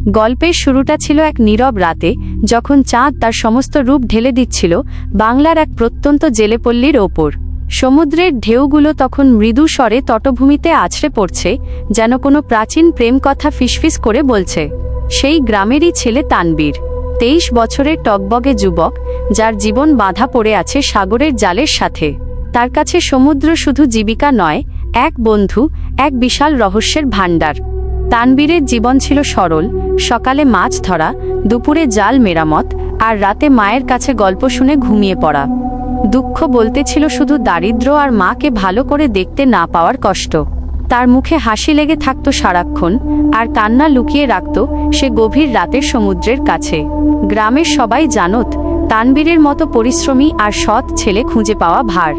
গল্পের শুরুটা ছিল এক নীরব রাতে, যখন চাঁদ তার সমস্ত রূপ ঢেলে দিচ্ছিল বাংলার এক প্রত্যন্ত জেলেপল্লীর ওপর। সমুদ্রের ঢেউগুলো তখন মৃদু স্বরে তটভূমিতে আছড়ে পড়ছে, যেন কোনো প্রাচীন প্রেম কথা ফিসফিস করে বলছে। সেই গ্রামেরই ছেলে তানবীর, 23 বছরের টকবগে যুবক, যার জীবন বাঁধা পড়ে আছে সাগরের জালের সাথে। তার কাছে সমুদ্র শুধু জীবিকা নয়, এক বন্ধু, এক বিশাল রহস্যের ভাণ্ডার। তানবীরের জীবন ছিল সরল, সকালে মাছ ধরা, দুপুরে জাল মেরামত, আর রাতে মায়ের কাছে গল্প শুনে ঘুমিয়ে পড়া। দুঃখ বলতে ছিল শুধু দারিদ্র্য আর মাকে ভালো করে দেখতে না পাওয়ার কষ্ট। তার মুখে হাসি লেগে থাকত সারাক্ষণ, আর কান্না লুকিয়ে রাখত সে গভীর রাতের সমুদ্রের কাছে। গ্রামের সবাই জানত, তানবীরের মতো পরিশ্রমী আর সৎ ছেলে খুঁজে পাওয়া ভার।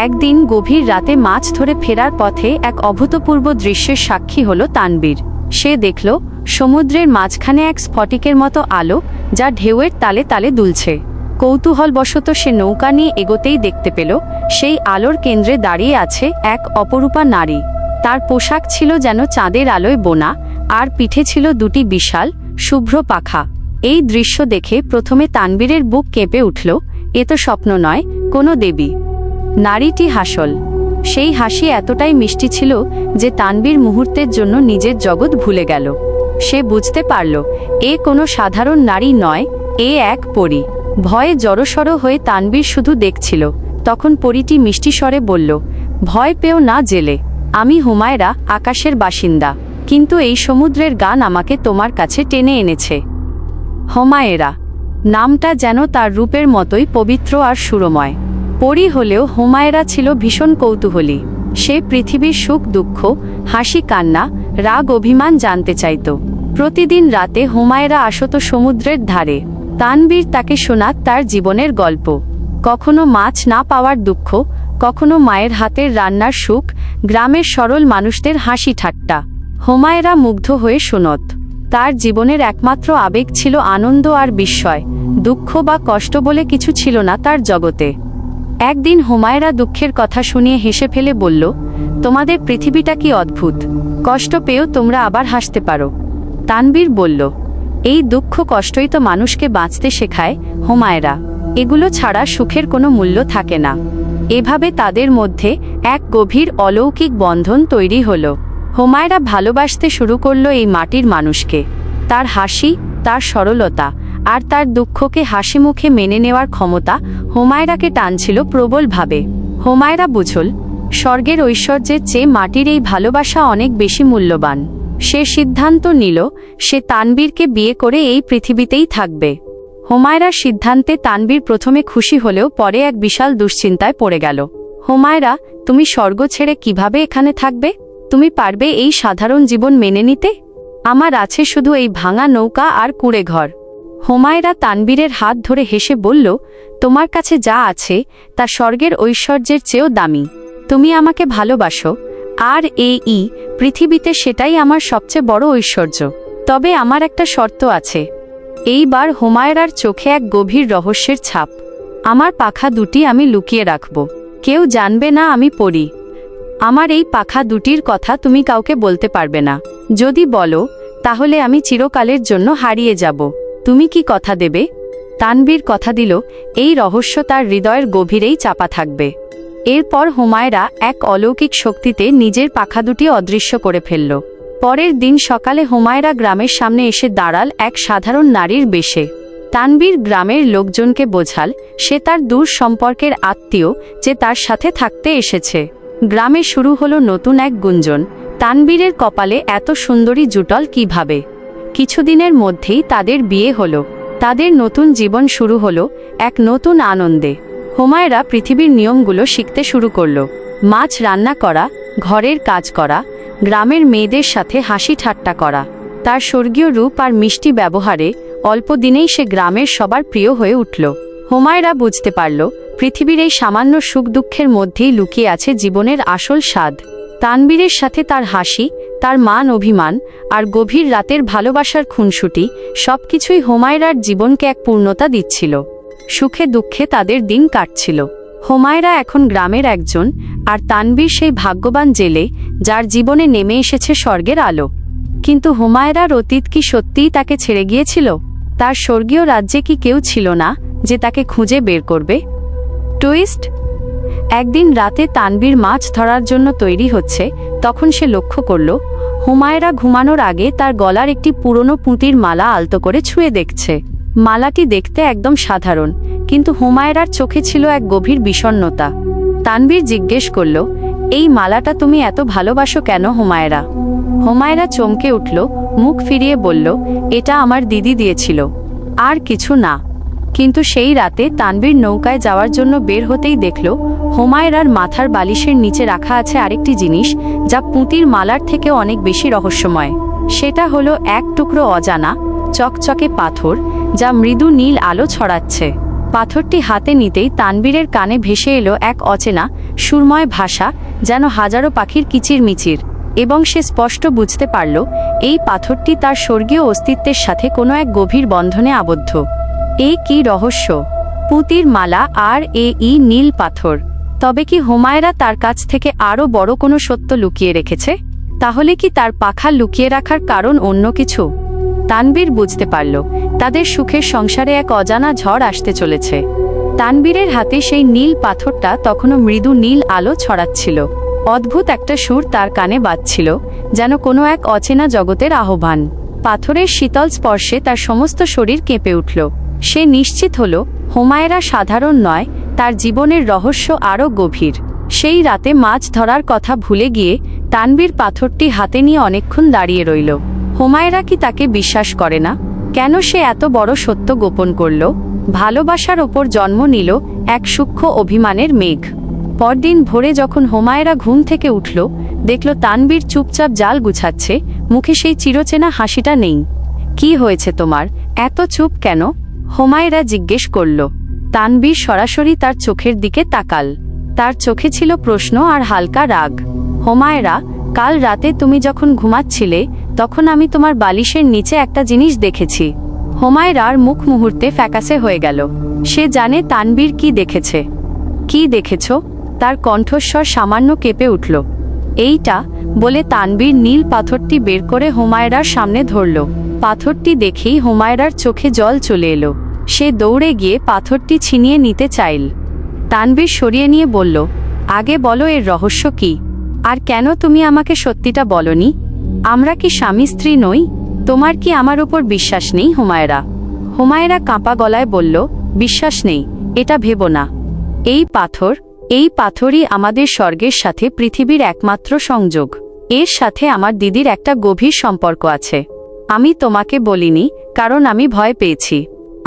একদিন গভীর রাতে মাছ ধরে ফেরার পথে এক অভূতপূর্ব দৃশ্যের সাক্ষী হলো তানবীর। সে দেখল সমুদ্রের মাঝখানে এক স্ফটিকের মতো আলো, যা ঢেউয়ের তালে তালে দুলছে। কৌতূহলবশত সে নৌকা নিয়ে এগোতেই দেখতে পেল সেই আলোর কেন্দ্রে দাঁড়িয়ে আছে এক অপরূপা নারী। তার পোশাক ছিল যেন চাঁদের আলোয় বোনা, আর পিঠে ছিল দুটি বিশাল শুভ্র পাখা। এই দৃশ্য দেখে প্রথমে তানবীরের বুক কেঁপে উঠল। এ তো স্বপ্ন নয়, কোনো দেবী। নারীটি হাসল। সেই হাসি এতটাই মিষ্টি ছিল যে তানবীর মুহূর্তের জন্য নিজের জগৎ ভুলে গেল। সে বুঝতে পারল এ কোনো সাধারণ নারী নয়, এ এক পরী। ভয়ে জড়সড় হয়ে তানবীর শুধু দেখছিল। তখন পরীটি মিষ্টি স্বরে বলল, ভয় পেও না জেলে, আমি হুমায়রা, আকাশের বাসিন্দা, কিন্তু এই সমুদ্রের গান আমাকে তোমার কাছে টেনে এনেছে। হুমায়রা নামটা যেন তার রূপের মতোই পবিত্র আর সুরময়। পরী হলেও হুমায়রা ছিল ভীষণ কৌতূহলী। সে পৃথিবীর সুখ দুঃখ, হাসি কান্না, রাগ অভিমান জানতে চাইত। প্রতিদিন রাতে হুমায়রা আসত সমুদ্রের ধারে। তানবীর তাকে শোনাত তার জীবনের গল্প, কখনো মাছ না পাওয়ার দুঃখ, কখনো মায়ের হাতের রান্নার সুখ, গ্রামের সরল মানুষদের হাসি ঠাট্টা। হুমায়রা মুগ্ধ হয়ে শোনত। তার জীবনের একমাত্র আবেগ ছিল আনন্দ আর বিস্ময়। দুঃখ বা কষ্ট বলে কিছু ছিল না তার জগতে। একদিন হুমায়রা দুঃখের কথা শুনিয়ে হেসে ফেলে বলল, তোমাদের পৃথিবীটা কি অদ্ভুত, কষ্ট পেয়েও তোমরা আবার হাসতে পারো। তানবীর বলল, এই দুঃখ কষ্টই তো মানুষকে বাঁচতে শেখায় হুমায়রা, এগুলো ছাড়া সুখের কোনো মূল্য থাকে না। এভাবে তাদের মধ্যে এক গভীর অলৌকিক বন্ধন তৈরি হলো। হুমায়রা ভালোবাসতে শুরু করলো এই মাটির মানুষকে। তার হাসি, তার সরলতা আর তার দুঃখকে হাসি মুখে মেনে নেওয়ার ক্ষমতা হুমায়রাকে টানছিল প্রবলভাবে। হুমায়রা বুঝল, স্বর্গের ঐশ্বর্যের চেয়ে মাটির এই ভালোবাসা অনেক বেশি মূল্যবান। সে সিদ্ধান্ত নিল সে তানবীরকে বিয়ে করে এই পৃথিবীতেই থাকবে। হুমায়রার সিদ্ধান্তে তানবীর প্রথমে খুশি হলেও পরে এক বিশাল দুশ্চিন্তায় পড়ে গেল। হুমায়রা, তুমি স্বর্গ ছেড়ে কিভাবে এখানে থাকবে? তুমি পারবে এই সাধারণ জীবন মেনে নিতে? আমার আছে শুধু এই ভাঙা নৌকা আর কুঁড়ে ঘর। হুমায়রা তানবীরের হাত ধরে হেসে বলল, তোমার কাছে যা আছে তা স্বর্গের ঐশ্বর্যের চেয়েও দামি। তুমি আমাকে ভালোবাসো, আর এই পৃথিবীতে সেটাই আমার সবচেয়ে বড় ঐশ্বর্য। তবে আমার একটা শর্ত আছে। এইবার হুমায়রার চোখে এক গভীর রহস্যের ছাপ। আমার পাখা দুটি আমি লুকিয়ে রাখব, কেউ জানবে না আমি পড়ি। আমার এই পাখা দুটির কথা তুমি কাউকে বলতে পারবে না। যদি বলো, তাহলে আমি চিরকালের জন্য হারিয়ে যাব। তুমি কি কথা দেবে? তানবীর কথা দিল, এই রহস্য তার হৃদয়ের গভীরেই চাপা থাকবে। এরপর হুমায়রা এক অলৌকিক শক্তিতে নিজের পাখা দুটি অদৃশ্য করে ফেলল। পরের দিন সকালে হুমায়রা গ্রামের সামনে এসে দাঁড়াল এক সাধারণ নারীর বেশে। তানবীর গ্রামের লোকজনকে বোঝাল সে তার দূর সম্পর্কের আত্মীয়, যে তার সাথে থাকতে এসেছে। গ্রামে শুরু হলো নতুন এক গুঞ্জন, তানবীরের কপালে এত সুন্দরী জুটল কিভাবে। কিছুদিনের মধ্যেই তাদের বিয়ে হলো। তাদের নতুন জীবন শুরু হলো এক নতুন আনন্দে। হুমায়রা পৃথিবীর নিয়মগুলো শিখতে শুরু করল। মাছ রান্না করা, ঘরের কাজ করা, গ্রামের মেয়েদের সাথে হাসি ঠাট্টা করা। তার স্বর্গীয় রূপ আর মিষ্টি ব্যবহারে অল্প দিনেই সে গ্রামের সবার প্রিয় হয়ে উঠল। হুমায়রা বুঝতে পারল, পৃথিবীর এই সামান্য সুখ দুঃখের মধ্যেই লুকিয়ে আছে জীবনের আসল স্বাদ। তানবীরের সাথে তার হাসি, তার মান অভিমান আর গভীর রাতের ভালোবাসার খুনসুটি সবকিছুই হুমায়রার জীবনকে এক পূর্ণতা দিচ্ছিল। সুখে দুঃখে তাদের দিন কাটছিল। হুমায়রা এখন গ্রামের একজন, আর তানবীর সেই ভাগ্যবান জেলে যার জীবনে নেমে এসেছে স্বর্গের আলো। কিন্তু হুমায়রার অতীত কি সত্যিই তাকে ছেড়ে গিয়েছিল? তার স্বর্গীয় রাজ্যে কি কেউ ছিল না যে তাকে খুঁজে বের করবে? টুইস্ট। একদিন রাতে তানবীর মাছ ধরার জন্য তৈরি হচ্ছে, তখন সে লক্ষ্য করল হুমায়রা ঘুমানোর আগে তার গলার একটি পুরনো পুঁতির মালা আলতো করে ছুঁয়ে দেখছে। মালাটি দেখতে একদম সাধারণ, কিন্তু হুমায়রার চোখে ছিল এক গভীর বিষণ্ণতা। তানবীর জিজ্ঞেস করল, এই মালাটা তুমি এত ভালোবাসো কেন হুমায়রা? হুমায়রা চমকে উঠল, মুখ ফিরিয়ে বলল, এটা আমার দিদি দিয়েছিল, আর কিছু না। কিন্তু সেই রাতে তানবীর নৌকায় যাওয়ার জন্য বের হতেই দেখল হুমায়রার মাথার বালিশের নিচে রাখা আছে আরেকটি জিনিস, যা পুঁতির মালার থেকে অনেক বেশি রহস্যময়। সেটা হলো এক টুকরো অজানা চকচকে পাথর, যা মৃদু নীল আলো ছড়াচ্ছে। পাথরটি হাতে নিতেই তানবীরের কানে ভেসে এলো এক অচেনা সুরময় ভাষা, যেন হাজারো পাখির কিচিরমিচির। এবং সে স্পষ্ট বুঝতে পারল এই পাথরটি তার স্বর্গীয় অস্তিত্বের সাথে কোনো এক গভীর বন্ধনে আবদ্ধ। এ কি রহস্য! পুঁতির মালা আর নীল পাথর। তবে কি হুমায়রা তার কাছ থেকে আরও বড় কোনো সত্য লুকিয়ে রেখেছে? তাহলে কি তার পাখা লুকিয়ে রাখার কারণ অন্য কিছু? তানবীর বুঝতে পারল তাদের সুখের সংসারে এক অজানা ঝড় আসতে চলেছে। তানবীরের হাতে সেই নীল পাথরটা তখনও মৃদু নীল আলো ছড়াচ্ছিল। অদ্ভুত একটা সুর তার কানে বাজছিল, যেন কোনো এক অচেনা জগতের আহ্বান। পাথরের শীতল স্পর্শে তার সমস্ত শরীর কেঁপে উঠল। সে নিশ্চিত হল হুমায়রা সাধারণ নয়, তার জীবনের রহস্য আরও গভীর। সেই রাতে মাছ ধরার কথা ভুলে গিয়ে তানবীর পাথরটি হাতে নিয়ে অনেকক্ষণ দাঁড়িয়ে রইল। হুমায়রা কি তাকে বিশ্বাস করে না? কেন সে এত বড় সত্য গোপন করল? ভালোবাসার ওপর জন্ম নিল এক সূক্ষ্ম অভিমানের মেঘ। পরদিন ভোরে যখন হুমায়রা ঘুম থেকে উঠল, দেখল তানবীর চুপচাপ জাল গুছাচ্ছে, মুখে সেই চিরচেনা হাসিটা নেই। কি হয়েছে তোমার, এত চুপ কেন? হুমায়রা জিজ্ঞেস করল। তানবীর সরাসরি তার চোখের দিকে তাকাল। তার চোখে ছিল প্রশ্ন আর হালকা রাগ। হুমায়রা, কাল রাতে তুমি যখন ঘুমাচ্ছিলে তখন আমি তোমার বালিশের নিচে একটা জিনিস দেখেছি। হুমায়রার মুখ মুহূর্তে ফ্যাকাসে হয়ে গেল। সে জানে তানবীর কি দেখেছে। কি দেখেছ? তার কণ্ঠস্বর সামান্য কেঁপে উঠল। এইটা বলে তানবীর নীল পাথরটি বের করে হুমায়রার সামনে ধরল। পাথরটি দেখেই হুমায়রার চোখে জল চলে এলো। সে দৌড়ে গিয়ে পাথরটি ছিনিয়ে নিতে চাইল। তানবীর সরিয়ে নিয়ে বলল, আগে বলো এর রহস্য কি? আর কেন তুমি আমাকে সত্যিটা বলনি? আমরা কি স্বামী স্ত্রী নই? তোমার কি আমার উপর বিশ্বাস নেই হুমায়রা? হুমায়রা কাঁপা গলায় বলল, বিশ্বাস নেই এটা ভেবো না। এই পাথরই আমাদের স্বর্গের সাথে পৃথিবীর একমাত্র সংযোগ। এর সাথে আমার দিদির একটা গভীর সম্পর্ক আছে। আমি তোমাকে বলিনি কারণ আমি ভয় পেয়েছি।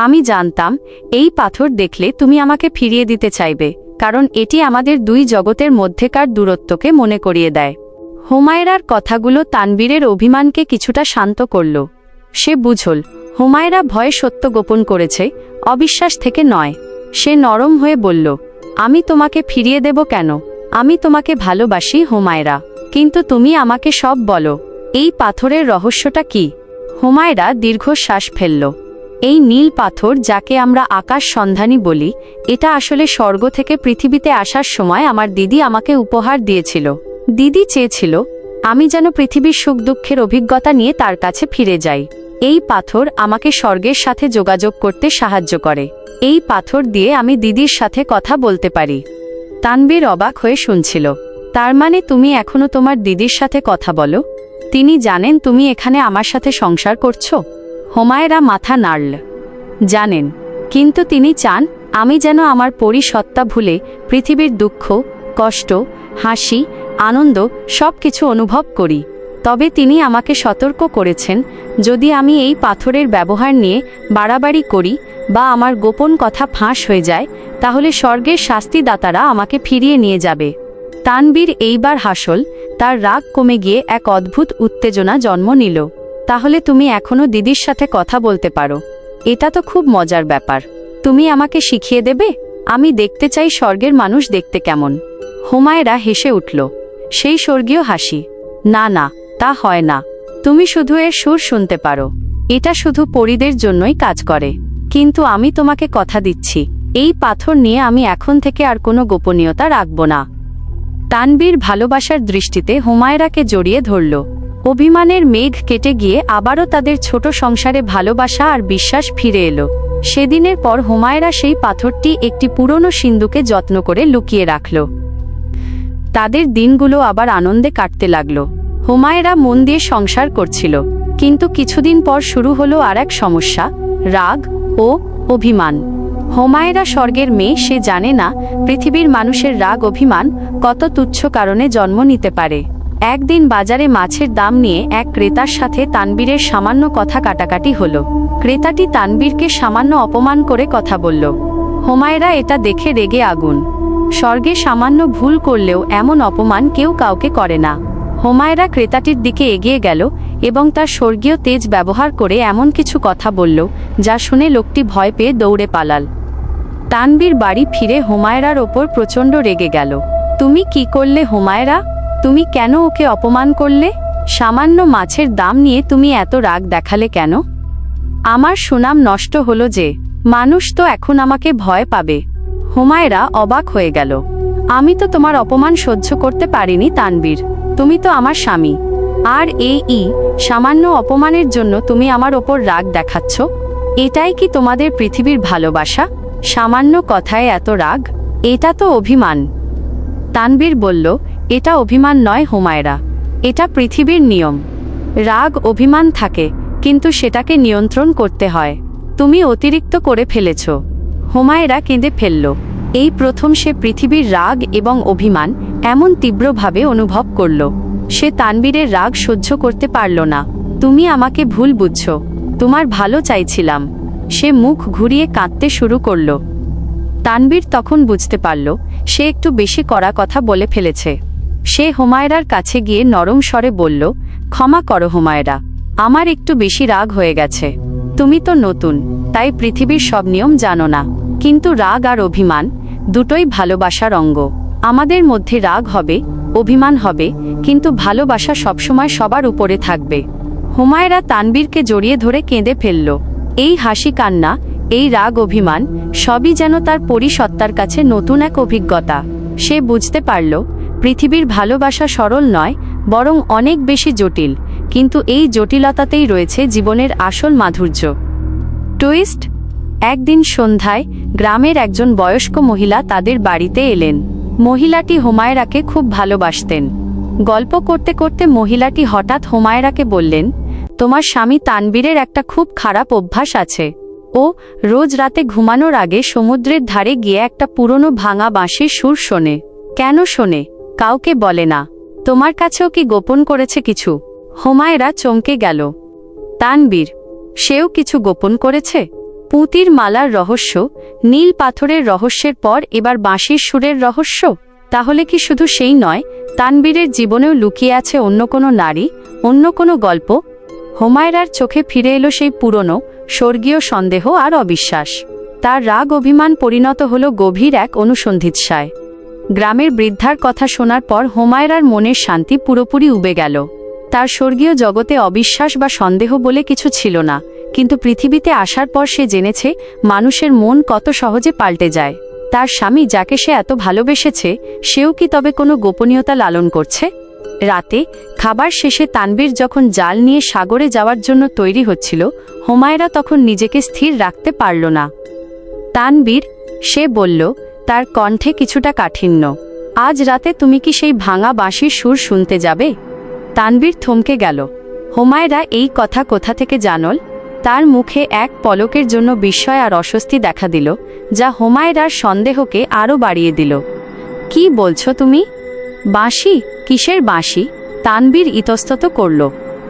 আমি জানতাম এই পাথর দেখলে তুমি আমাকে ফিরিয়ে দিতে চাইবে, কারণ এটি আমাদের দুই জগতের মধ্যেকার দূরত্বকে মনে করিয়ে দেয়। হুমায়রার কথাগুলো তানবীরের অভিমানকে কিছুটা শান্ত করল। সে বুঝল হুমায়রা ভয়ে সত্য গোপন করেছে, অবিশ্বাস থেকে নয়। সে নরম হয়ে বলল, আমি তোমাকে ফিরিয়ে দেব কেন? আমি তোমাকে ভালোবাসি হুমায়রা, কিন্তু তুমি আমাকে সব বলো, এই পাথরের রহস্যটা কি? হুমায়রা দীর্ঘশ্বাস ফেলল। এই নীল পাথর, যাকে আমরা আকাশ সন্ধানী বলি, এটা আসলে স্বর্গ থেকে পৃথিবীতে আসার সময় আমার দিদি আমাকে উপহার দিয়েছিল। দিদি চেয়েছিল আমি যেন পৃথিবীর সুখ দুঃখের অভিজ্ঞতা নিয়ে তার কাছে ফিরে যাই। এই পাথর আমাকে স্বর্গের সাথে যোগাযোগ করতে সাহায্য করে। এই পাথর দিয়ে আমি দিদির সাথে কথা বলতে পারি। তানবীর অবাক হয়ে শুনছিল। তার মানে তুমি এখনো তোমার দিদির সাথে কথা বলো? তিনি জানেন তুমি এখানে আমার সাথে সংসার করছো? হুমায়রা মাথা নাড়ল। জানেন, কিন্তু তিনি চান আমি যেন আমার পরিসত্তা ভুলে পৃথিবীর দুঃখ, কষ্ট, হাসি, আনন্দ সব কিছু অনুভব করি। তবে তিনি আমাকে সতর্ক করেছেন, যদি আমি এই পাথরের ব্যবহার নিয়ে বাড়াবাড়ি করি বা আমার গোপন কথা ফাঁস হয়ে যায়, তাহলে স্বর্গের শাস্তিদাতারা আমাকে ফিরিয়ে নিয়ে যাবে। তানবীর এইবার হাসল। তার রাগ কমে গিয়ে এক অদ্ভুত উত্তেজনা জন্ম নিল। তাহলে তুমি এখনো দিদির সাথে কথা বলতে পারো? এটা তো খুব মজার ব্যাপার। তুমি আমাকে শিখিয়ে দেবে? আমি দেখতে চাই স্বর্গের মানুষ দেখতে কেমন। হুমায়রা হেসে উঠল, সেই স্বর্গীয় হাসি। না না, তা হয় না। তুমি শুধু এর সুর শুনতে পারো। এটা শুধু পরীদের জন্যই কাজ করে। কিন্তু আমি তোমাকে কথা দিচ্ছি, এই পাথর নিয়ে আমি এখন থেকে আর কোনো গোপনীয়তা রাখব না। তানবীর ভালোবাসার দৃষ্টিতে হুমায়রাকে জড়িয়ে ধরল। অভিমানের মেঘ কেটে গিয়ে আবারও তাদের ছোট সংসারে ভালোবাসা আর বিশ্বাস ফিরে এলো। সেদিনের পর হুমায়রা সেই পাথরটি একটি পুরনো সিন্দুকে যত্ন করে লুকিয়ে রাখল। তাদের দিনগুলো আবার আনন্দে কাটতে লাগলো। হুমায়রা মন দিয়ে সংসার করছিল, কিন্তু কিছুদিন পর শুরু হলো আর এক সমস্যা, রাগ ও অভিমান। হুমায়রা স্বর্গের মেয়ে, সে জানে না পৃথিবীর মানুষের রাগ অভিমান কত তুচ্ছ কারণে জন্ম নিতে পারে। একদিন বাজারে মাছের দাম নিয়ে এক ক্রেতার সাথে তানবীরের সামান্য কথা কাটাকাটি হলো। ক্রেতাটি তানবীরকে সামান্য অপমান করে কথা বলল। হুমায়রা এটা দেখে রেগে আগুন। স্বর্গে সামান্য ভুল করলেও এমন অপমান কেউ কাউকে করে না। হুমায়রা ক্রেতাটির দিকে এগিয়ে গেল এবং তার স্বর্গীয় তেজ ব্যবহার করে এমন কিছু কথা বলল যা শুনে লোকটি ভয় পেয়ে দৌড়ে পালাল। তানবীর বাড়ি ফিরে হুমায়রার ওপর প্রচণ্ড রেগে গেল। তুমি কি করলে হুমায়রা? তুমি কেন ওকে অপমান করলে? সামান্য মাছের দাম নিয়ে তুমি এত রাগ দেখালে কেন? আমার সুনাম নষ্ট হলো যে, মানুষ তো এখন আমাকে ভয় পাবে। হুমায়রা অবাক হয়ে গেল। আমি তো তোমার অপমান সহ্য করতে পারিনি তানবীর, তুমি তো আমার স্বামী, আর এই সামান্য অপমানের জন্য তুমি আমার ওপর রাগ দেখাচ্ছ? এটাই কি তোমাদের পৃথিবীর ভালোবাসা? সামান্য কথায় এত রাগ? এটা তো অভিমান। তানবীর বলল, এটা অভিমান নয় হুমায়রা, এটা পৃথিবীর নিয়ম। রাগ অভিমান থাকে, কিন্তু সেটাকে নিয়ন্ত্রণ করতে হয়। তুমি অতিরিক্ত করে ফেলেছ। হুমায়রা কেঁদে ফেলল। এই প্রথম সে পৃথিবীর রাগ এবং অভিমান এমন তীব্রভাবে অনুভব করল। সে তানবীরের রাগ সহ্য করতে পারল না। তুমি আমাকে ভুল বুঝছ, তোমার ভালো চাইছিলাম। সে মুখ ঘুরিয়ে কাঁদতে শুরু করল। তানবীর তখন বুঝতে পারল সে একটু বেশি কড়া কথা বলে ফেলেছে। সে হুমায়রার কাছে গিয়ে নরম স্বরে বলল, ক্ষমা করো হুমায়রা, আমার একটু বেশি রাগ হয়ে গেছে। তুমি তো নতুন, তাই পৃথিবীর সব নিয়ম জানো না, কিন্তু রাগ আর অভিমান দুটোই ভালোবাসার অঙ্গ। আমাদের মধ্যে রাগ হবে, অভিমান হবে, কিন্তু ভালোবাসা সবসময় সবার উপরে থাকবে। হুমায়রা তানবীরকে জড়িয়ে ধরে কেঁদে ফেলল। এই হাসি কান্না, এই রাগ অভিমান সবই যেন তার পরিসত্তার কাছে নতুন এক অভিজ্ঞতা। সে বুঝতে পারল পৃথিবীর ভালোবাসা সরল নয়, বরং অনেক বেশি জটিল, কিন্তু এই জটিলতাতেই রয়েছে জীবনের আসল মাধুর্য। টুইস্ট। একদিন সন্ধ্যায় গ্রামের একজন বয়স্ক মহিলা তাদের বাড়িতে এলেন। মহিলাটি হুমায়রাকে খুব ভালোবাসতেন। গল্প করতে করতে মহিলাটি হঠাৎ হুমায়রাকে বললেন, তোমার স্বামী তানবীরের একটা খুব খারাপ অভ্যাস আছে। ও রোজ রাতে ঘুমানোর আগে সমুদ্রের ধারে গিয়ে একটা পুরনো ভাঙা বাঁশির সুর শোনে। কেন শোনে? কাউকে বলে না। তোমার কাছেও কি গোপন করেছে কিছু? হুমায়রা চমকে গেল। তানবীর, সেও কিছু গোপন করেছে? পুঁতির মালার রহস্য, নীল পাথরের রহস্যের পর এবার বাঁশির সুরের রহস্য? তাহলে কি শুধু সেই নয়, তানবীরের জীবনেও লুকিয়ে আছে অন্য কোনো নারী, অন্য কোনো গল্প? হুমায়রার চোখে ফিরে এলো সেই পুরনো স্বর্গীয় সন্দেহ আর অবিশ্বাস। তার রাগ অভিমান পরিণত হলো গভীর এক অনুসন্ধিৎসায়। গ্রামের বৃদ্ধার কথা শোনার পর হুমায়রার মনের শান্তি পুরোপুরি উবে গেল। তার স্বর্গীয় জগতে অবিশ্বাস বা সন্দেহ বলে কিছু ছিল না, কিন্তু পৃথিবীতে আসার পর সে জেনেছে মানুষের মন কত সহজে পাল্টে যায়। তার স্বামী, যাকে সে এত ভালোবেসেছে, সেও কি তবে কোনো গোপনীয়তা লালন করছে? রাতে খাবার শেষে তানবীর যখন জাল নিয়ে সাগরে যাওয়ার জন্য তৈরি হচ্ছিল, হুমায়রা তখন নিজেকে স্থির রাখতে পারল না। তানবীর, সে বলল, তার কণ্ঠে কিছুটা কাঠিন্য, আজ রাতে তুমি কি সেই ভাঙা বাঁশির সুর শুনতে যাবে? তানবীর থমকে গেল। হুমায়রা এই কথা কোথা থেকে জানল? তার মুখে এক পলকের জন্য বিস্ময় আর অস্বস্তি দেখা দিল, যা হুমায়রার সন্দেহকে আরও বাড়িয়ে দিল। কি বলছো তুমি? বাঁশি? কিসের বাঁশি? তানবীর ইতস্তত করল।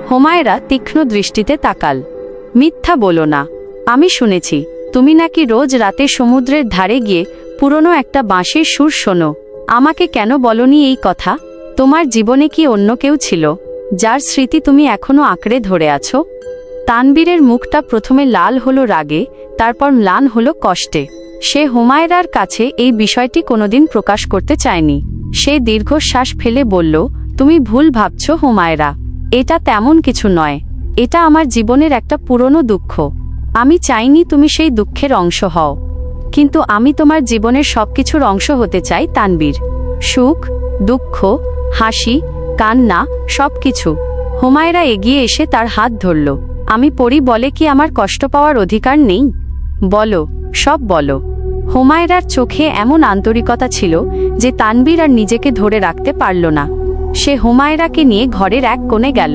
হুমায়রা তীক্ষ্ণ দৃষ্টিতে তাকাল। মিথ্যা বলো না, আমি শুনেছি তুমি নাকি রোজ রাতে সমুদ্রের ধারে গিয়ে পুরনো একটা বাঁশির সুর শোনো। আমাকে কেন বলনি এই কথা? তোমার জীবনে কি অন্য কেউ ছিল, যার স্মৃতি তুমি এখনো আঁকড়ে ধরে আছো? তানবীরের মুখটা প্রথমে লাল হলো রাগে, তারপর ম্লান হলো কষ্টে। সে হুমায়রার কাছে এই বিষয়টি কোনোদিন প্রকাশ করতে চায়নি। সে দীর্ঘশ্বাস ফেলে বলল, তুমি ভুল ভাবছ হুমায়রা, এটা তেমন কিছু নয়। এটা আমার জীবনের একটা পুরনো দুঃখ। আমি চাইনি তুমি সেই দুঃখের অংশ হও, কিন্তু আমি তোমার জীবনের সবকিছুর অংশ হতে চাই তানবীর। সুখ, দুঃখ, হাসি, কান্না, সবকিছু। হুমায়রা এগিয়ে এসে তার হাত ধরল। আমি পড়ি বলে কি আমার কষ্ট পাওয়ার অধিকার নেই? বলো, সব বলো। হুমায়রার চোখে এমন আন্তরিকতা ছিল যে তানবীর আর নিজেকে ধরে রাখতে পারল না। সে হুমায়রাকে নিয়ে ঘরের এক কোণে গেল।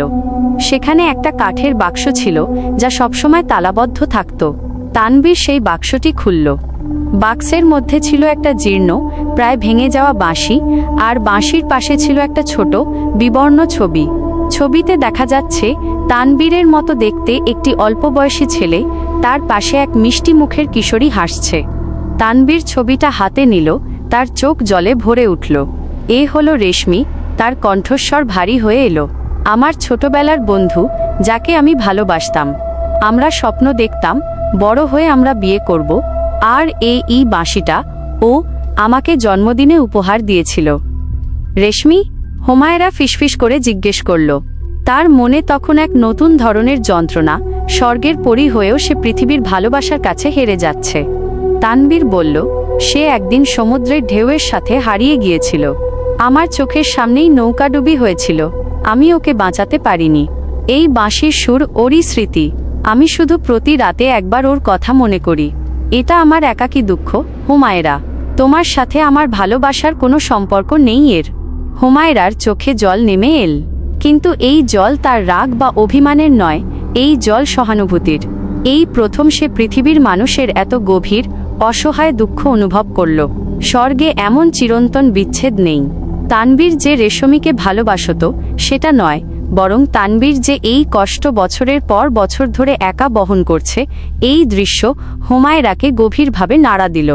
সেখানে একটা কাঠের বাক্স ছিল যা সবসময় তালাবদ্ধ থাকত। তানবীর সেই বাক্সটি খুলল। বাক্সের মধ্যে ছিল একটা জীর্ণ, প্রায় ভেঙে যাওয়া বাঁশি, আর বাঁশির পাশে ছিল একটা ছোট বিবর্ণ ছবি। ছবিতে দেখা যাচ্ছে তানবীরের মতো দেখতে একটি অল্প বয়সী ছেলে, তার পাশে এক মিষ্টি মুখের কিশোরী হাসছে। তানবীর ছবিটা হাতে নিল, তার চোখ জলে ভরে উঠল। এ হলো রেশমি। তার কণ্ঠস্বর ভারী হয়ে এলো। আমার ছোটবেলার বন্ধু, যাকে আমি ভালোবাসতাম। আমরা স্বপ্ন দেখতাম বড় হয়ে আমরা বিয়ে করব, আর এই বাঁশিটা ও আমাকে জন্মদিনে উপহার দিয়েছিল। রেশমি? হুমায়রা ফিসফিস করে জিজ্ঞেস করল। তার মনে তখন এক নতুন ধরনের যন্ত্রণা। স্বর্গের পরী হয়েও সে পৃথিবীর ভালোবাসার কাছে হেরে যাচ্ছে। তানবীর বলল, সে একদিন সমুদ্রের ঢেউয়ের সাথে হারিয়ে গিয়েছিল। আমার চোখের সামনেই নৌকাডুবি হয়েছিল। আমি ওকে বাঁচাতে পারিনি। এই বাঁশির সুর ওরই স্মৃতি। আমি শুধু প্রতি রাতে একবার ওর কথা মনে করি। এটা আমার একাকী দুঃখ। হুমায়রা, তোমার সাথে আমার ভালোবাসার কোনো সম্পর্ক নেই এর। হুমায়রার চোখে জল নেমে এল, কিন্তু এই জল তার রাগ বা অভিমানের নয়, এই জল সহানুভূতির। এই প্রথম সে পৃথিবীর মানুষের এত গভীর অসহায় দুঃখ অনুভব করল। স্বর্গে এমন চিরন্তন বিচ্ছেদ নেই। তানবীর যে রেশমীকে ভালোবাসত সেটা নয়, বরং তানবীর যে এই কষ্ট বছরের পর বছর ধরে একা বহন করছে, এই দৃশ্য হুমায়রাকে গভীরভাবে নাড়া দিল।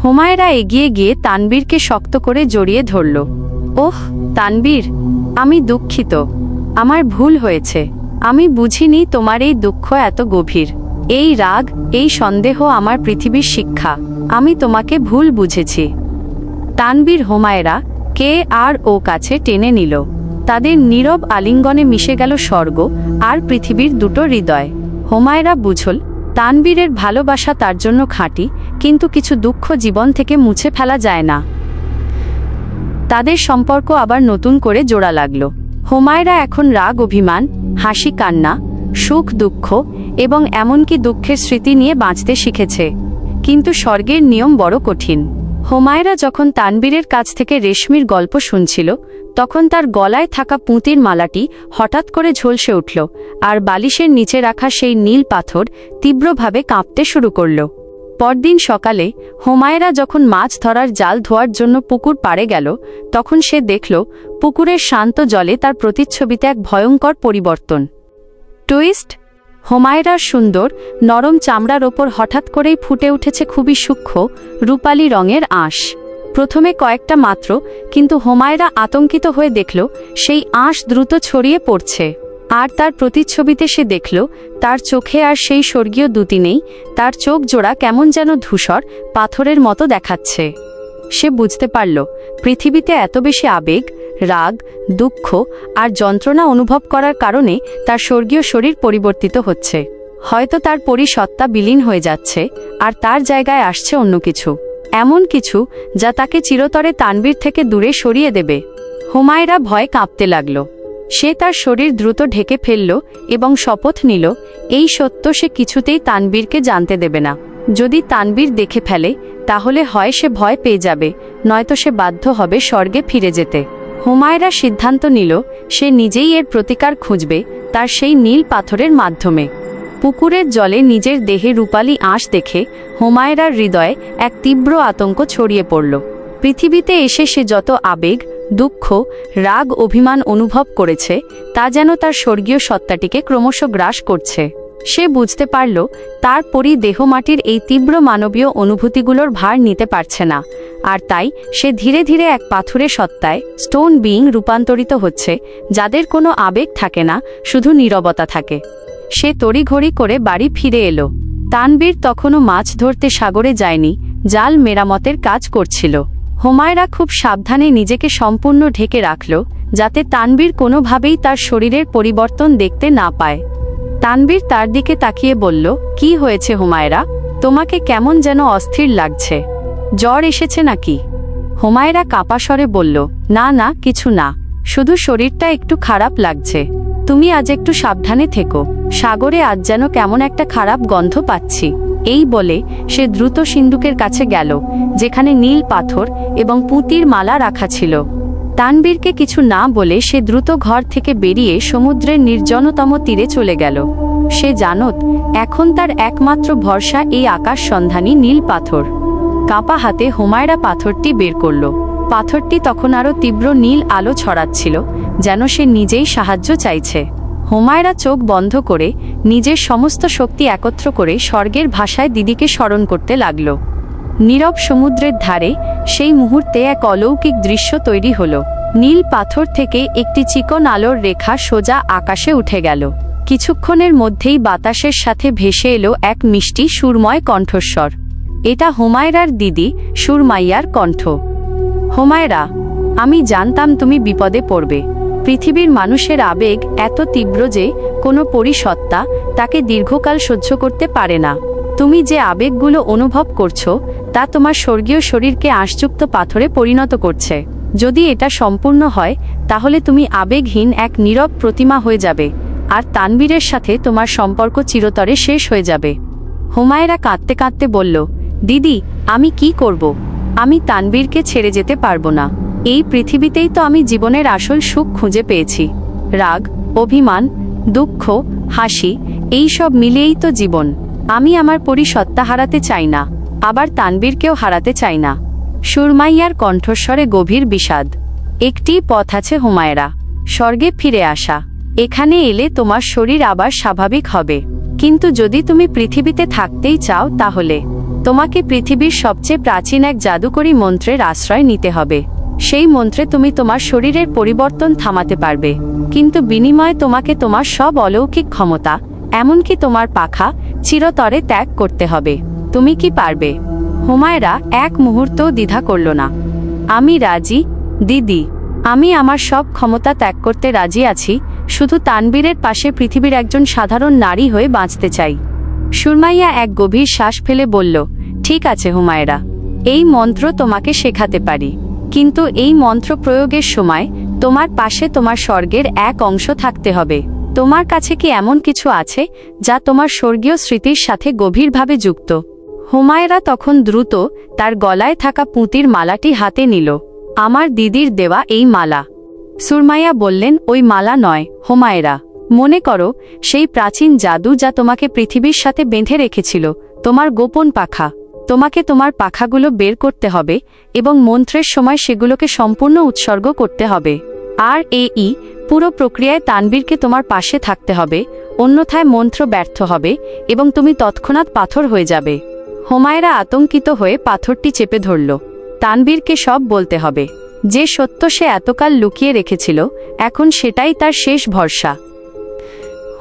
হুমায়রা এগিয়ে গিয়ে তানবীরকে শক্ত করে জড়িয়ে ধরল। ওহ তানবীর, আমি দুঃখিত। আমার ভুল হয়েছে। আমি বুঝিনি তোমার এই দুঃখ এত গভীর। এই রাগ, এই সন্দেহ আমার পৃথিবীর শিক্ষা। আমি তোমাকে ভুল বুঝেছি। তানবীর হুমায়রা কে আর ও কাছে টেনে নিল। তাদের নীরব আলিঙ্গনে মিশে গেল স্বর্গ আর পৃথিবীর দুটো হৃদয়। হুমায়রা বুঝল তানবীরের ভালোবাসা তার জন্য খাঁটি, কিন্তু কিছু দুঃখ জীবন থেকে মুছে ফেলা যায় না। তাদের সম্পর্ক আবার নতুন করে জোড়া লাগল। হুমায়রা এখন রাগ অভিমান, হাসি কান্না, সুখ দুঃখ এবং এমনকি দুঃখের স্মৃতি নিয়ে বাঁচতে শিখেছে। কিন্তু স্বর্গের নিয়ম বড় কঠিন। হুমায়রা যখন তানবীরের কাছ থেকে রেশমির গল্প শুনছিল, তখন তার গলায় থাকা পুঁতির মালাটি হঠাৎ করে ঝলসে উঠল, আর বালিশের নিচে রাখা সেই নীল পাথর তীব্রভাবে কাঁপতে শুরু করল। পরদিন সকালে হুমায়রা যখন মাছ ধরার জাল ধোয়ার জন্য পুকুর পাড়ে গেল, তখন সে দেখল পুকুরের শান্ত জলে তার প্রতিচ্ছবিতে এক ভয়ঙ্কর পরিবর্তন। টুইস্ট! হুমায়রার সুন্দর নরম চামড়ার ওপর হঠাৎ করেই ফুটে উঠেছে খুবই সূক্ষ্ম রূপালী রঙের আঁশ। প্রথমে কয়েকটা মাত্র, কিন্তু হুমায়রা আতঙ্কিত হয়ে দেখল সেই আঁশ দ্রুত ছড়িয়ে পড়ছে। আর তার প্রতিচ্ছবিতে সে দেখল তার চোখে আর সেই স্বর্গীয় দ্যুতি নেই। তার চোখ জোড়া কেমন যেন ধূসর পাথরের মতো দেখাচ্ছে। সে বুঝতে পারল পৃথিবীতে এত বেশি আবেগ, রাগ, দুঃখ আর যন্ত্রণা অনুভব করার কারণে তার স্বর্গীয় শরীর পরিবর্তিত হচ্ছে। হয়তো তার পরিসত্তা বিলীন হয়ে যাচ্ছে, আর তার জায়গায় আসছে অন্য কিছু, এমন কিছু যা তাকে চিরতরে তানবীর থেকে দূরে সরিয়ে দেবে। হুমায়রা ভয়ে কাঁপতে লাগল। সে তার শরীর দ্রুত ঢেকে ফেলল এবং শপথ নিল এই সত্য সে কিছুতেই তানবীরকে জানতে দেবে না। যদি তানবীর দেখে ফেলে, তাহলে হয় সে ভয় পেয়ে যাবে, নয়তো সে বাধ্য হবে স্বর্গে ফিরে যেতে। হুমায়রা সিদ্ধান্ত নিল সে নিজেই এর প্রতিকার খুঁজবে, তার সেই নীল পাথরের মাধ্যমে। পুকুরের জলে নিজের দেহে রূপালী আঁশ দেখে হুমায়রার হৃদয়ে এক তীব্র আতঙ্ক ছড়িয়ে পড়ল। পৃথিবীতে এসে সে যত আবেগ, দুঃখ, রাগ, অভিমান অনুভব করেছে, তা যেন তার স্বর্গীয় সত্তাটিকে ক্রমশ গ্রাস করছে। সে বুঝতে পারল তার দেহ মাটির এই তীব্র মানবীয় অনুভূতিগুলোর ভার নিতে পারছে না, আর তাই সে ধীরে ধীরে এক পাথুরে সত্তায়, স্টোন বিইং রূপান্তরিত হচ্ছে, যাদের কোনো আবেগ থাকে না, শুধু নীরবতা থাকে। সে তড়িঘড়ি করে বাড়ি ফিরে এলো। তানবীর তখনও মাছ ধরতে সাগরে যায়নি, জাল মেরামতের কাজ করছিল। হুমায়রা খুব সাবধানে নিজেকে সম্পূর্ণ ঢেকে রাখল, যাতে তানবীর কোনোভাবেই তার শরীরের পরিবর্তন দেখতে না পায়। তানবীর তার দিকে তাকিয়ে বলল, কি হয়েছে হুমায়রা? তোমাকে কেমন যেন অস্থির লাগছে। জ্বর এসেছে নাকি? হুমায়রা কাঁপা স্বরে বলল, না না, কিছু না, শুধু শরীরটা একটু খারাপ লাগছে। তুমি আজ একটু সাবধানে থেকো, সাগরে আজ যেন কেমন একটা খারাপ গন্ধ পাচ্ছি। এই বলে সে দ্রুত সিন্ধুকের কাছে গেল, যেখানে নীল পাথর এবং পুঁতির মালা রাখা ছিল। তানবীরকে কিছু না বলে সে দ্রুত ঘর থেকে বেরিয়ে সমুদ্রের নির্জনতম তীরে চলে গেল। সে জানত এখন তার একমাত্র ভরসা এই আকাশ সন্ধানী নীল পাথর। কাঁপা হাতে হুমায়রা পাথরটি বের করল। পাথরটি তখন আরও তীব্র নীল আলো ছড়াচ্ছিল, যেন সে নিজেই সাহায্য চাইছে। হুমায়রা চোখ বন্ধ করে নিজের সমস্ত শক্তি একত্র করে স্বর্গের ভাষায় দিদিকে স্মরণ করতে লাগল। নীরব সমুদ্রের ধারে সেই মুহূর্তে এক অলৌকিক দৃশ্য তৈরি হলো। নীল পাথর থেকে একটি চিকন আলোর রেখা সোজা আকাশে উঠে গেল। কিছুক্ষণের মধ্যেই বাতাসের সাথে ভেসে এলো এক মিষ্টি সুরময় কণ্ঠস্বর। এটা হুমায়রার দিদি সুরমাইয়ার কণ্ঠ। হুমায়রা, আমি জানতাম তুমি বিপদে পড়বে। পৃথিবীর মানুষের আবেগ এত তীব্র যে কোনো পরিসত্তা তাকে দীর্ঘকাল সহ্য করতে পারে না। তুমি যে আবেগগুলো অনুভব করছো তা তোমার স্বর্গীয় শরীরকে আঁশযুক্ত পাথরে পরিণত করছে। যদি এটা সম্পূর্ণ হয় তাহলে তুমি আবেগহীন এক নীরব প্রতিমা হয়ে যাবে, আর তানবীরের সাথে তোমার সম্পর্ক চিরতরে শেষ হয়ে যাবে। হুমায়রা কাঁদতে কাঁদতে বলল, দিদি, আমি কি করব? আমি তানবীরকে ছেড়ে যেতে পারবো না। এই পৃথিবীতেই তো আমি জীবনের আসল সুখ খুঁজে পেয়েছি। রাগ, অভিমান, দুঃখ, হাসি, এই সব মিলিয়েই তো জীবন। আমি আমার পরিসত্তা হারাতে চাই না, আবার তানবীরকেও হারাতে চাই না। সুরমাইয়ার কণ্ঠস্বরে গভীর বিষাদ। একটি পথ আছে হুমায়রা, স্বর্গে ফিরে আসা। এখানে এলে তোমার শরীর আবার স্বাভাবিক হবে। কিন্তু যদি তুমি পৃথিবীতে থাকতেই চাও তাহলে তোমাকে পৃথিবীর সবচেয়ে প্রাচীন এক জাদুকরী মন্ত্রের আশ্রয় নিতে হবে। সেই মন্ত্রে তুমি তোমার শরীরের পরিবর্তন থামাতে পারবে, কিন্তু বিনিময়ে তোমাকে তোমার সব অলৌকিক ক্ষমতা, এমনকি তোমার পাখা, চিরতরে ত্যাগ করতে হবে। তুমি কি পারবে? হুমায়রা এক মুহূর্তও দ্বিধা করল না। আমি রাজি, দিদি। আমি আমার সব ক্ষমতা ত্যাগ করতে রাজি আছি, শুধু তানবীরের পাশে পৃথিবীর একজন সাধারণ নারী হয়ে বাঁচতে চাই। সুরমাইয়া এক গভীর শ্বাস ফেলে বলল, ঠিক আছে হুমায়রা, এই মন্ত্র তোমাকে শেখাতে পারি, কিন্তু এই মন্ত্র প্রয়োগের সময় তোমার পাশে তোমার স্বর্গের এক অংশ থাকতে হবে। তোমার কাছে কি এমন কিছু আছে যা তোমার স্বর্গীয় স্মৃতির সাথে গভীরভাবে যুক্ত? হুমায়রা তখন দ্রুত তার গলায় থাকা পুঁতির মালাটি হাতে নিল। আমার দিদির দেওয়া এই মালা। সুরমাইয়া বললেন, ওই মালা নয় হুমায়রা, মনে করো সেই প্রাচীন জাদু যা তোমাকে পৃথিবীর সাথে বেঁধে রেখেছিল, তোমার গোপন পাখা। তোমাকে তোমার পাখাগুলো বের করতে হবে এবং মন্ত্রের সময় সেগুলোকে সম্পূর্ণ উৎসর্গ করতে হবে। আর এই পুরো প্রক্রিয়ায় তানবীরকে তোমার পাশে থাকতে হবে, অন্যথায় মন্ত্র ব্যর্থ হবে এবং তুমি তৎক্ষণাৎ পাথর হয়ে যাবে। হুমায়রা আতঙ্কিত হয়ে পাথরটি চেপে ধরল। তানবীরকে সব বলতে হবে। যে সত্য সে এতকাল লুকিয়ে রেখেছিল, এখন সেটাই তার শেষ ভরসা।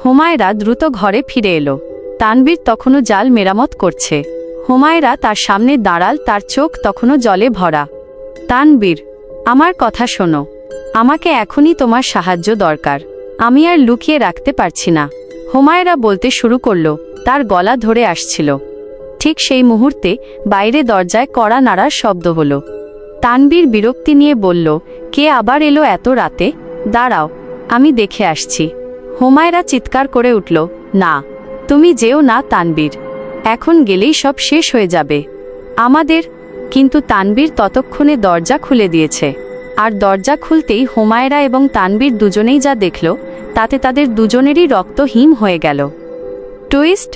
হুমায়রা দ্রুত ঘরে ফিরে এলো। তানবীর তখনও জাল মেরামত করছে। হুমায়রা তার সামনে দাঁড়াল, তার চোখ তখনও জলে ভরা। তানবীর, আমার কথা শোনো। আমাকে এখনই তোমার সাহায্য দরকার। আমি আর লুকিয়ে রাখতে পারছি না। হুমায়রা বলতে শুরু করল, তার গলা ধরে আসছিল। ঠিক সেই মুহূর্তে বাইরে দরজায় কড়া নাড়ার শব্দ হলো। তানবীর বিরক্তি নিয়ে বলল, কে আবার এলো এত রাতে? দাঁড়াও, আমি দেখে আসছি। হুমায়রা চিৎকার করে উঠল, না, তুমি যেও না তানবীর। এখন গেলেই সব শেষ হয়ে যাবে আমাদের। কিন্তু তানবীর ততক্ষণে দরজা খুলে দিয়েছে। আর দরজা খুলতেই হুমায়রা এবং তানবীর দুজনেই যা দেখল তাতে তাদের দুজনেরই রক্ত হিম হয়ে গেল। টুইস্ট,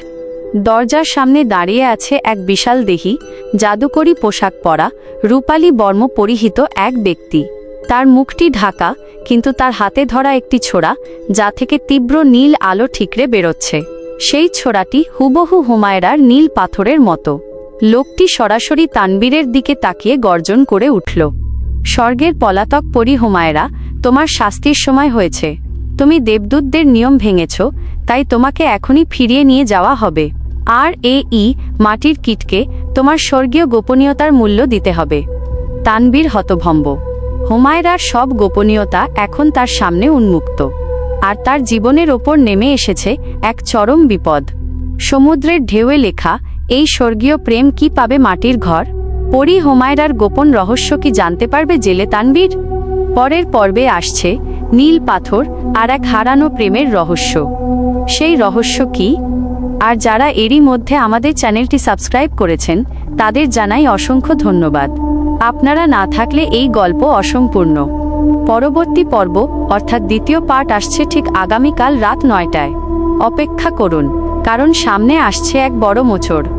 দরজার সামনে দাঁড়িয়ে আছে এক বিশাল দেহী, জাদুকরী পোশাক পরা, রূপালী বর্ম পরিহিত এক ব্যক্তি। তার মুখটি ঢাকা, কিন্তু তার হাতে ধরা একটি ছোরা, যা থেকে তীব্র নীল আলো ঠিকরে বেরোচ্ছে। সেই ছোরাটি হুবহু হুমায়রার নীল পাথরের মতো। লোকটি সরাসরি তানবীরের দিকে তাকিয়ে গর্জন করে উঠল, স্বর্গের পলাতক পরী হুমায়রা, তোমার শাস্তির সময় হয়েছে। তুমি দেবদূতদের নিয়ম ভেঙেছ, তাই তোমাকে এখনই ফিরিয়ে নিয়ে যাওয়া হবে। আর মাটির কীটকে তোমার স্বর্গীয় গোপনীয়তার মূল্য দিতে হবে। তানবীর হতভম্ব। হুমায়রার সব গোপনীয়তা এখন তার সামনে উন্মুক্ত, আর তার জীবনের ওপর নেমে এসেছে এক চরম বিপদ। সমুদ্রের ঢেউয়ে লেখা এই স্বর্গীয় প্রেম কি পাবে মাটির ঘর? পরী হুমায়রার গোপন রহস্য কি জানতে পারবে জেলে তানবীর? পরের পর্বে আসছে নীল পাথর আর এক হারানো প্রেমের রহস্য। সেই রহস্য কি? আর যারা এরই মধ্যে আমাদের চ্যানেলটি সাবস্ক্রাইব করেছেন তাদের জানাই অসংখ্য ধন্যবাদ। আপনারা না থাকলে এই গল্প অসম্পূর্ণ। পরবর্তী পর্ব অর্থাৎ দ্বিতীয় পার্ট আসছে ঠিক আগামীকাল রাত 9টায়। অপেক্ষা করুন, কারণ সামনে আসছে এক বড় মোচড়।